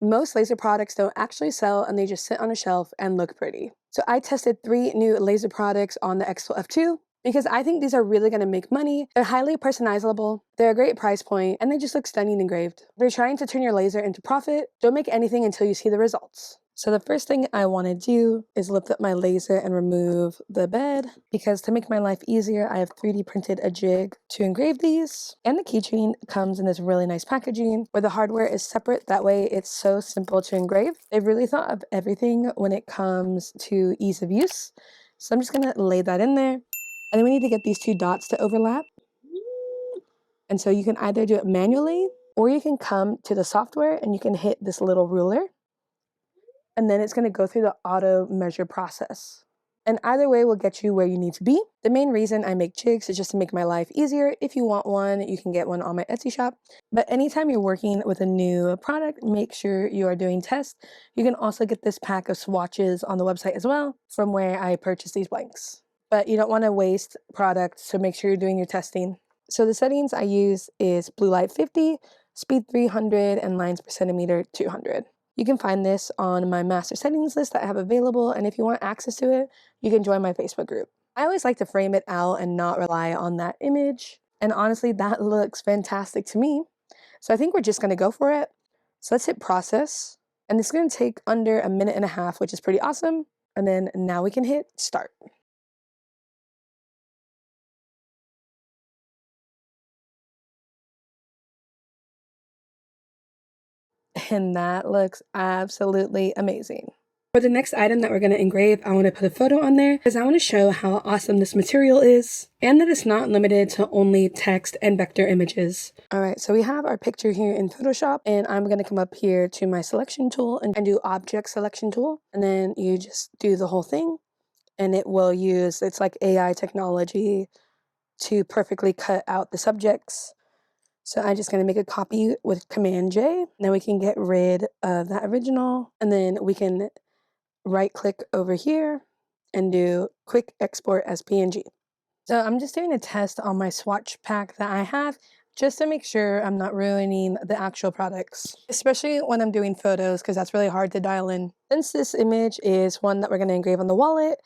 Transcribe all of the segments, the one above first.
Most laser products don't actually sell and they just sit on a shelf and look pretty. So I tested 3 new laser products on the xTool F2 because I think these are really going to make money. They're highly personalizable, they're a great price point, and they just look stunning engraved. If you're trying to turn your laser into profit, don't make anything until you see the results. So the first thing I want to do is lift up my laser and remove the bed, because to make my life easier, I have 3D printed a jig to engrave these. And the keychain comes in this really nice packaging where the hardware is separate. That way it's so simple to engrave. They've really thought of everything when it comes to ease of use. So I'm just going to lay that in there. And then we need to get these 2 dots to overlap. And so you can either do it manually or you can come to the software and you can hit this little ruler. And then it's going to go through the auto measure process. And either way will get you where you need to be. The main reason I make jigs is just to make my life easier. If you want one, you can get one on my Etsy shop. But anytime you're working with a new product, make sure you are doing tests. You can also get this pack of swatches on the website as well, from where I purchased these blanks. But you don't want to waste product, so make sure you're doing your testing. So the settings I use is blue light 50, speed 300, and lines per centimeter 200. You can find this on my master settings list that I have available, and if you want access to it, you can join my Facebook group. I always like to frame it out and not rely on that image, and honestly, that looks fantastic to me. So I think we're just going to go for it. So let's hit process, and it's going to take under 1.5 minutes, which is pretty awesome. And then now we can hit start. And that looks absolutely amazing. For the next item that we're going to engrave, I want to put a photo on there because I want to show how awesome this material is and that it's not limited to only text and vector images. All right, so we have our picture here in Photoshop, and I'm going to come up here to my selection tool and do object selection tool. And then you just do the whole thing, and it will use, it's like AI technology to perfectly cut out the subjects. So I'm just going to make a copy with Command J. Now we can get rid of that original, and then we can right click over here and do quick export as PNG. So I'm just doing a test on my swatch pack that I have just to make sure I'm not ruining the actual products, especially when I'm doing photos, because that's really hard to dial in. Since this image is one that we're going to engrave on the wallet,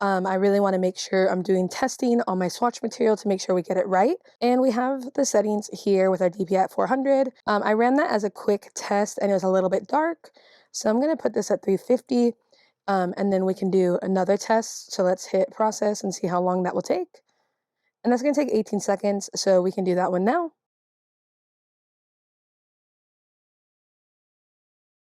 I really want to make sure I'm doing testing on my swatch material to make sure we get it right. And we have the settings here with our DPI at 400. I ran that as a quick test and it was a little bit dark. So I'm going to put this at 350 and then we can do another test. So let's hit process and see how long that will take. And that's going to take 18 seconds. So we can do that one now.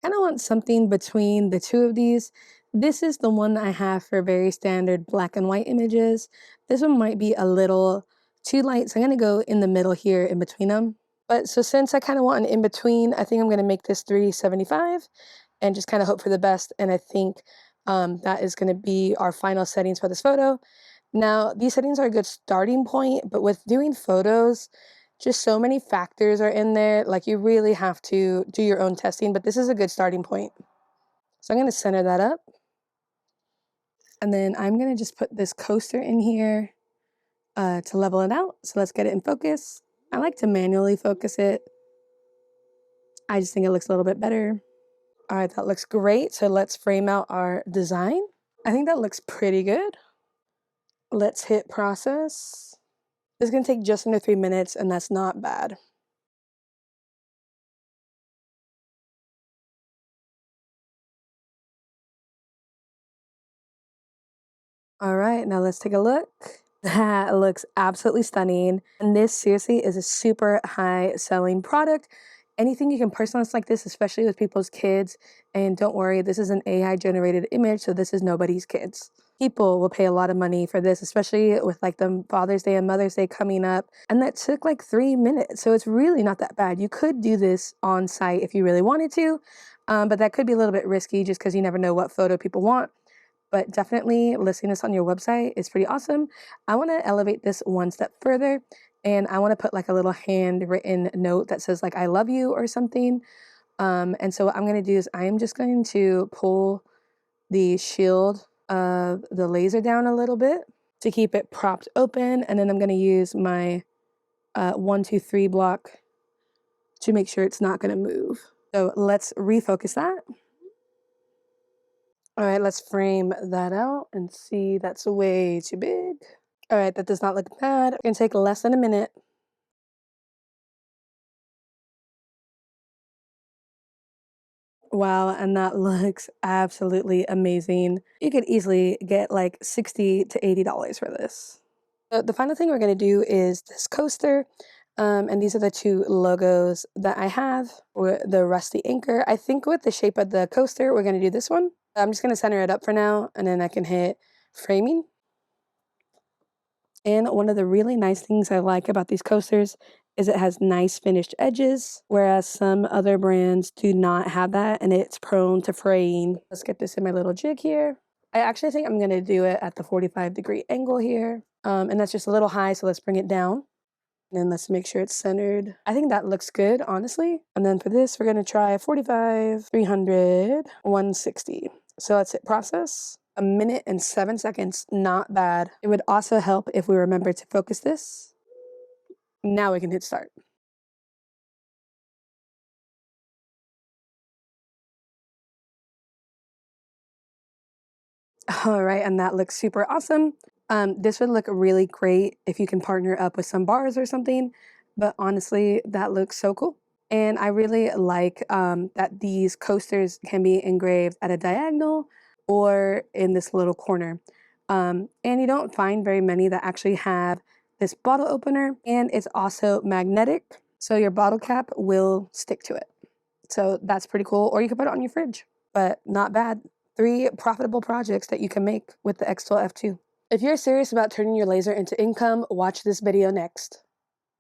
I kind of want something between the two of these. This is the one I have for very standard black and white images. This one might be a little too light, so I'm going to go in the middle here in between them. But so since I kind of want an in between, I think I'm going to make this 375 and just kind of hope for the best. And I think that is going to be our final settings for this photo. Now, these settings are a good starting point, but with doing photos, just so many factors are in there. Like you really have to do your own testing, but this is a good starting point. So I'm going to center that up. And then I'm going to just put this coaster in here to level it out. So let's get it in focus. I like to manually focus it. I just think it looks a little bit better. All right, that looks great. So let's frame out our design. I think that looks pretty good. Let's hit process. This is going to take just under 3 minutes, and that's not bad. All right, now let's take a look. That looks absolutely stunning. And this seriously is a super high selling product. Anything you can personalize like this, especially with people's kids. And don't worry, this is an AI generated image, so this is nobody's kids. People will pay a lot of money for this, especially with like the Father's Day and Mother's Day coming up. And that took like 3 minutes. So it's really not that bad. You could do this on site if you really wanted to, but that could be a little bit risky just because you never know what photo people want. But definitely listing this on your website is pretty awesome. I want to elevate this one step further, and I want to put like a little handwritten note that says like I love you or something. And so what I'm going to do is I am just going to pull the shield of the laser down a little bit to keep it propped open, and then I'm going to use my 1, 2, 3 block to make sure it's not going to move. So let's refocus that. All right, let's frame that out and see that's way too big. All right, that does not look bad. It's gonna take less than a minute. Wow, and that looks absolutely amazing. You could easily get like $60 to $80 for this. The final thing we're going to do is this coaster. And these are the two logos that I have with the rusty anchor. I think with the shape of the coaster, we're going to do this one. I'm just going to center it up for now, and then I can hit framing. And one of the really nice things I like about these coasters is it has nice finished edges, whereas some other brands do not have that, and it's prone to fraying. Let's get this in my little jig here. I actually think I'm gonna do it at the 45-degree angle here. And that's just a little high, so let's bring it down. And then let's make sure it's centered. I think that looks good, honestly. And then for this, we're gonna try 45, 300, 160. So let's hit process. 1 minute and 7 seconds, not bad. It would also help if we remember to focus this. Now we can hit start. All right, and that looks super awesome. This would look really great if you can partner up with some bars or something, but honestly, that looks so cool. And I really like that these coasters can be engraved at a diagonal or in this little corner. And you don't find very many that actually have this bottle opener, and it's also magnetic, so your bottle cap will stick to it. So that's pretty cool. Or you can put it on your fridge, but not bad. 3 profitable projects that you can make with the xTool F2. If you're serious about turning your laser into income, watch this video next.